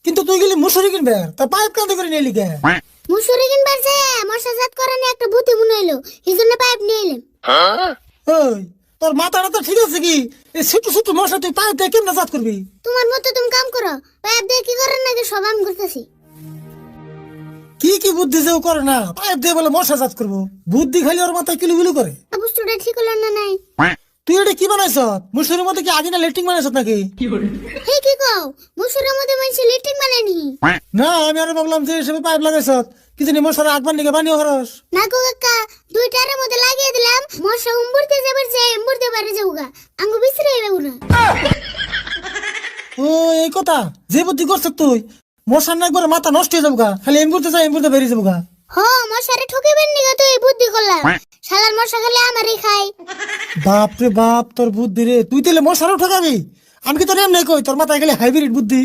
কিন্তু তুই গেলি মুসুরি কিনবে তা পাইপ কান্দে করে নিয়ে লিখে। মুসুরি কিনবার যে মশা জাত করে নিয়ে একটা বুদ্ধি মনে হইলো, এই জন্য পাইপ নিয়ে এলাম। ওই তোর মাথাটা তো ঠিক আছে কি? এই ছোট ছোট মশা তুই পাইপ দিয়ে কেমনে জাত করবি? তোমার মতো তুমি কাম করো, পাইপ দিয়ে কি করেন নাকি সব আমি করতেছি। কি কি বুদ্ধি যে ও করে না, পাইপ দিয়ে বলে মশা জাত করবো। বুদ্ধি খালি ওর মাথায় কিলুবিলু করে। বুঝতে ঠিক হলো না নাই? তুই এটা কি বানাইছ? মুসুরির মধ্যে কি আগে না লেট্রিন বানাইছ নাকি? হে কি কও, মুসুরের মধ্যে মানুষ লিটিং বানায়নি। না আমি আরো ভাবলাম যে হিসেবে পাইপ লাগাইছ কি জানি মশার আগবার নিকে বানিয়ে খরচ। না গো কাকা, দুইটার মধ্যে লাগিয়ে দিলাম, মশা উম্বুরতে যাবার যে উম্বুরতে পারে যাউগা, আঙ্গু বিছরে যাবো না। ও এই কথা, যে বুদ্ধি করছ তুই, মশার না একবার মাথা নষ্ট হয়ে যাবো গা, খালি এমবুরতে যাই এমবুরতে বেরিয়ে যাবো গা। হ মশারে ঠকিবেন নিগা তো এই বুদ্ধি করলাম, শালার মশা খালি আমারই খায়। বাপ রে বাপ, তোর বুদ্ধি রে, তুই তাহলে মশারও ঠকাবি? আমি কি তোর এমনি কই তোর মাথায় গেলে হাইব্রিড বুদ্ধি।